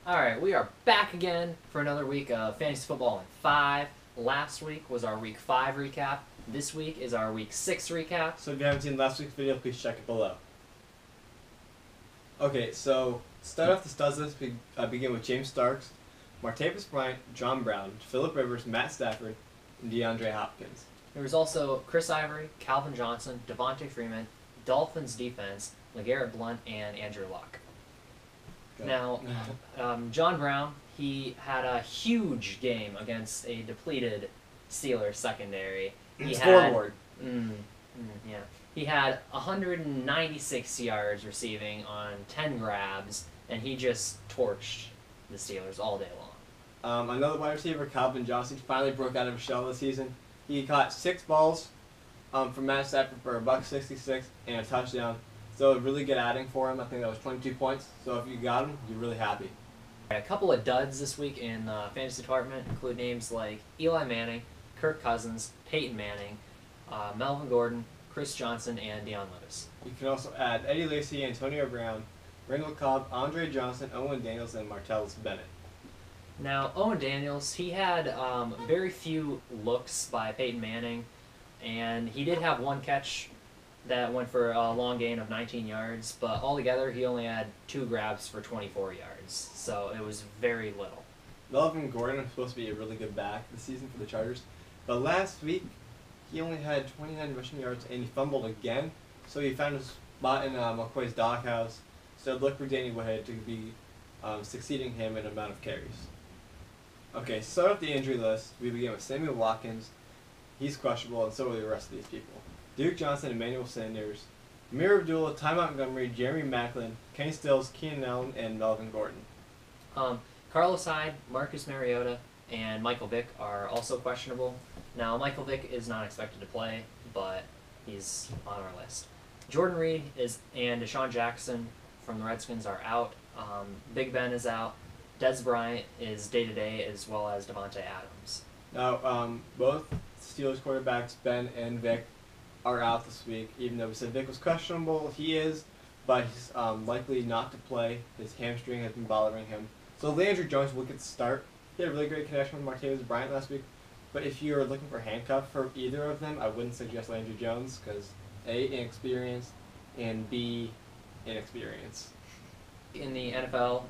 Alright, we are back again for another week of Fantasy Football in 5. Last week was our Week 5 recap. This week is our Week 6 recap. So if you haven't seen last week's video, please check it below. Okay, so start off the studs list. We begin with James Starks, Martavis Bryant, John Brown, Phillip Rivers, Matt Stafford, and DeAndre Hopkins. There was also Chris Ivory, Calvin Johnson, Devontae Freeman, Dolphins defense, LeGarrette Blount, and Andrew Luck. Good. Now, John Brown, he had a huge game against a depleted Steelers secondary. Scoreboard. Yeah. He had 196 yards receiving on 10 grabs, and he just torched the Steelers all day long. Another wide receiver, Calvin Johnson, finally broke out of his shell this season. He caught 6 balls from Matt Stafford for $166 and a touchdown. So a really good adding for him. I think that was 22 points. So if you got him, you're really happy. A couple of duds this week in the fantasy department include names like Eli Manning, Kirk Cousins, Peyton Manning, Melvin Gordon, Chris Johnson, and Deion Lewis. You can also add Eddie Lacy, Antonio Brown, Randall Cobb, Andre Johnson, Owen Daniels, and Martellus Bennett. Now, Owen Daniels, he had very few looks by Peyton Manning, and he did have one catch that went for a long gain of 19 yards, but altogether he only had 2 grabs for 24 yards, so it was very little. Melvin Gordon was supposed to be a really good back this season for the Chargers, but last week he only had 29 rushing yards and he fumbled again, so he found his spot in McCoy's doghouse. So look for Danny Woodhead to be succeeding him in amount of carries. Okay, so start off the injury list. We begin with Samuel Watkins. He's questionable, and so are the rest of these people. Duke Johnson, Emmanuel Sanders, Amir Abdullah, Ty Montgomery, Jeremy Maclin, Kenny Stills, Keenan Allen, and Melvin Gordon. Carlos Hyde, Marcus Mariota, and Michael Vick are also questionable. Now, Michael Vick is not expected to play, but he's on our list. Jordan Reed and Deshaun Jackson from the Redskins are out. Big Ben is out. Dez Bryant is day-to-day, as well as Devontae Adams. Now, both Steelers quarterbacks, Ben and Vick, are out this week. Even though we said Vick was questionable, he is, but he's likely not to play. His hamstring has been bothering him. So Landry Jones will get the start. He had a really great connection with Martavis Bryant last week, but if you're looking for handcuff for either of them, I wouldn't suggest Landry Jones because A, inexperienced, and B, inexperience. In the NFL,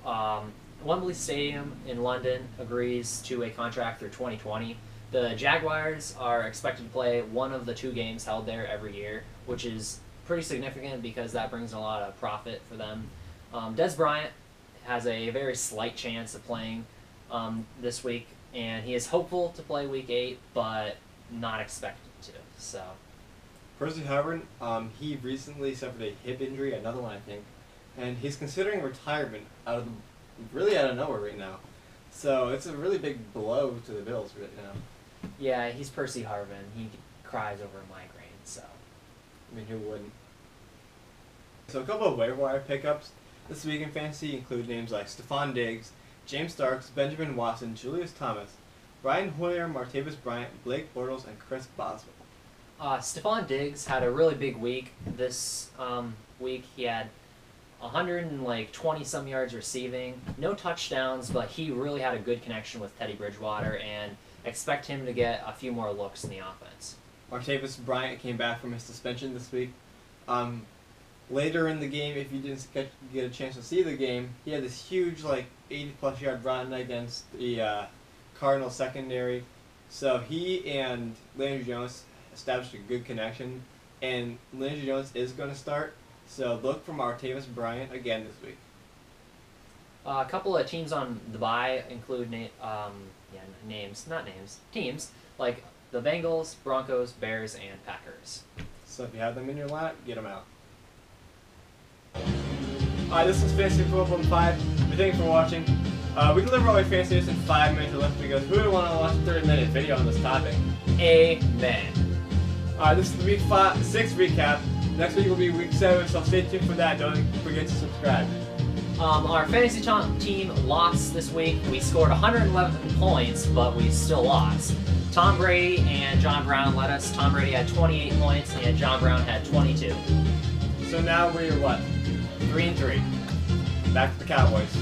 Wembley Stadium in London agrees to a contract through 2020. The Jaguars are expected to play one of the 2 games held there every year, which is pretty significant because that brings a lot of profit for them. Dez Bryant has a very slight chance of playing this week, and he is hopeful to play Week 8, but not expected to. So, Percy Harvin, he recently suffered a hip injury, another one I think, and he's considering retirement really out of nowhere right now. So it's a really big blow to the Bills right now. Yeah, he's Percy Harvin. He cries over a migraine, so. I mean, who wouldn't? So a couple of waiver wire pickups this week in fantasy include names like Stephon Diggs, James Starks, Benjamin Watson, Julius Thomas, Brian Hoyer, Martavis Bryant, Blake Bortles, and Chris Boswell. Stephon Diggs had a really big week this week. He had 120-some yards receiving, no touchdowns, but he really had a good connection with Teddy Bridgewater, and expect him to get a few more looks in the offense. Martavis Bryant came back from his suspension this week. Later in the game, if you didn't get a chance to see the game, he had this huge, 80-plus yard run against the Cardinals secondary. So he and Landry Jones established a good connection, and Landry Jones is going to start. So look for Martavis Bryant again this week. A couple of teams on the bye include teams like the Bengals, Broncos, Bears, and Packers. So if you have them in your lineup, get them out. Alright, this is Fantasy Football in 5. We thank you for watching. We deliver all your fantasy news in 5 minutes or less because who would want to watch a 30-minute video on this topic? Amen. Alright, this is the Week 6 recap. Next week will be Week 7, so stay tuned for that. Don't forget to subscribe. Our fantasy team lost this week. We scored 111 points, but we still lost. Tom Brady and John Brown led us. Tom Brady had 28 points, and John Brown had 22. So now we're what? 3-3. Back to the Cowboys.